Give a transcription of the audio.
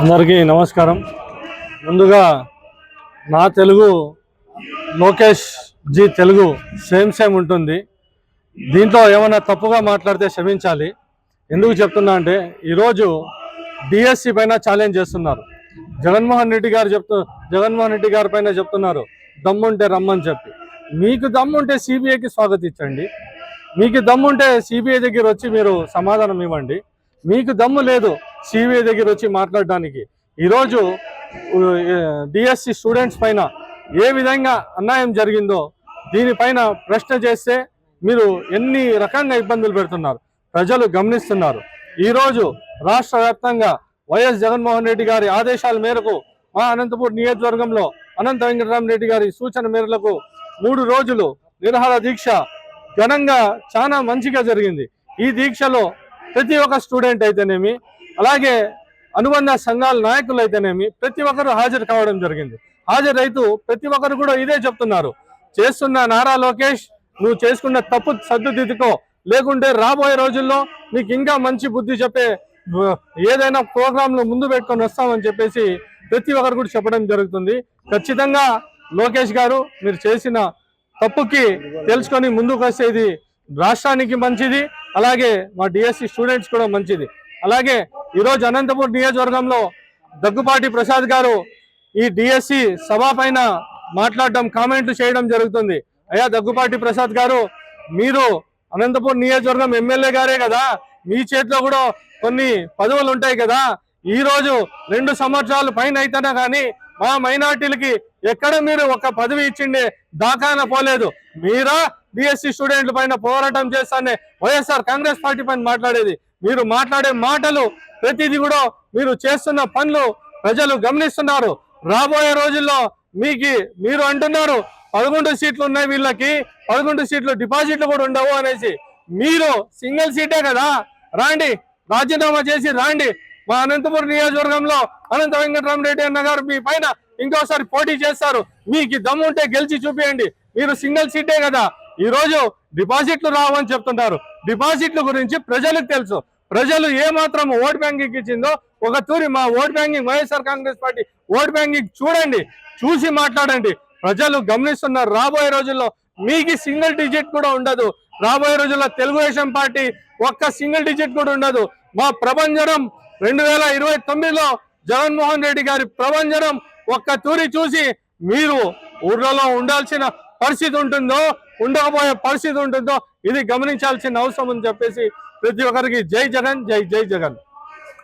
అందరికీ నమస్కారం. ముందుగా నా తెలుగు లోకేష్ జీ తెలుగు సేమ్ ఉంటుంది. దీంట్లో ఏమైనా తప్పుగా మాట్లాడితే క్షమించాలి. ఎందుకు చెప్తున్నా అంటే ఈరోజు డిఎస్సి పైన ఛాలెంజ్ చేస్తున్నారు. జగన్మోహన్ రెడ్డి గారి పైన చెప్తున్నారు దమ్ముంటే రమ్మని చెప్పి. మీకు దమ్ముంటే సిబిఐకి స్వాగతించండి. మీకు దమ్ముంటే సిబిఐ దగ్గర వచ్చి మీరు సమాధానం ఇవ్వండి. మీకు దమ్ము లేదు సిబిఐ దగ్గర వచ్చి మాట్లాడడానికి. ఈరోజు డిఎస్సి స్టూడెంట్స్ పైన ఏ విధంగా అన్యాయం జరిగిందో దీనిపైన ప్రశ్న చేస్తే మీరు ఎన్ని రకంగా ఇబ్బందులు పెడుతున్నారు ప్రజలు గమనిస్తున్నారు. ఈరోజు రాష్ట్ర వ్యాప్తంగా వైఎస్ జగన్మోహన్ రెడ్డి గారి ఆదేశాల మేరకు మా అనంతపూర్ నియోజకవర్గంలో అనంత వెంకటరామరెడ్డి గారి సూచన మేరకు 3 రోజులు నిరాహార దీక్ష ఘనంగా చాలా మంచిగా జరిగింది. ఈ దీక్షలో ప్రతి ఒక్క స్టూడెంట్ అయితేనేమి, అలాగే అనుబంధ సంఘాల నాయకులు అయితేనేమి ప్రతి ఒక్కరు హాజరు కావడం జరిగింది. హాజరైతూ ప్రతి ఒక్కరు కూడా ఇదే చెప్తున్నారు, చేస్తున్న నారా లోకేష్ నువ్వు చేసుకున్న తప్పు సర్దుదిద్దుకో, లేకుంటే రాబోయే రోజుల్లో నీకు ఇంకా మంచి బుద్ధి చెప్పే ఏదైనా ప్రోగ్రాంలు ముందు పెట్టుకొని వస్తామని చెప్పేసి ప్రతి ఒక్కరు కూడా చెప్పడం జరుగుతుంది. ఖచ్చితంగా లోకేష్ గారు మీరు చేసిన తప్పుకి తెలుసుకొని ముందుకు వస్తే ఇది రాష్ట్రానికి మంచిది, అలాగే మా డిఎస్సి స్టూడెంట్స్ కూడా మంచిది. అలాగే ఈరోజు అనంతపూర్ నియోజకవర్గంలో దగ్గుపాటి ప్రసాద్ గారు ఈ డిఎస్సి సభ పైన మాట్లాడడం, కామెంట్లు చేయడం జరుగుతుంది. అయ్యా దగ్గుపాటి ప్రసాద్ గారు, మీరు అనంతపూర్ నియోజకవర్గం ఎమ్మెల్యే గారే కదా, మీ చేతిలో కూడా కొన్ని పదవులు ఉంటాయి కదా. ఈ రోజు 2 సంవత్సరాలు పైన అయితేనా కానీ మా మైనార్టీలకి ఎక్కడ మీరు ఒక పదవి ఇచ్చిండే దాకాన పోలేదు. మీరా డిఎస్సి స్టూడెంట్ల పైన పోరాటం చేస్తానే వైఎస్ఆర్ కాంగ్రెస్ పార్టీ పైన మాట్లాడేది. మీరు మాట్లాడే మాటలు ప్రతిదీ కూడా మీరు చేస్తున్న పనులు ప్రజలు గమనిస్తున్నారు. రాబోయే రోజుల్లో మీరు అంటున్నారు 11 సీట్లు ఉన్నాయి వీళ్ళకి, 11 సీట్లు డిపాజిట్లు కూడా ఉండవు అనేసి. మీరు సింగిల్ సీటే కదా, రాండి రాజీనామా చేసి రాండి. మా అనంతపురం నియోజకవర్గంలో అనంత వెంకటరామరెడ్డి అన్న గారు మీ పైన ఇంకోసారి పోటీ చేస్తారు. మీకు దమ్ము ఉంటే గెలిచి చూపియండి. మీరు సింగిల్ సీటే కదా. ఈ రోజు డిపాజిట్లు రావని చెప్తుంటారు. డిపాజిట్ల గురించి ప్రజలకు తెలుసు. ప్రజలు ఏ మాత్రం ఓట్ బ్యాంకింగ్ ఇచ్చిందో ఒక తూరి మా vote banking YSR Congress party vote banking చూడండి, చూసి మాట్లాడండి. ప్రజలు గమనిస్తున్నారు. రాబోయే రోజుల్లో మీకు సింగిల్ డిజిట్ కూడా ఉండదు. రాబోయే రోజుల్లో తెలుగుదేశం పార్టీ ఒక్క సింగిల్ డిజిట్ కూడా ఉండదు. మా ప్రభంజనం 2029లో జగన్మోహన్ రెడ్డి గారి ప్రభంజనం ఒక్క తూరి చూసి మీరు ఊర్లలో ఉండాల్సిన పరిస్థితి ఉంటుందో, ఉండకపోయే పరిస్థితి ఉంటుందో ఇది గమనించాల్సిన అవసరం అని చెప్పేసి ప్రతి ఒక్కరికి జై జగన్, జై జై జగన్.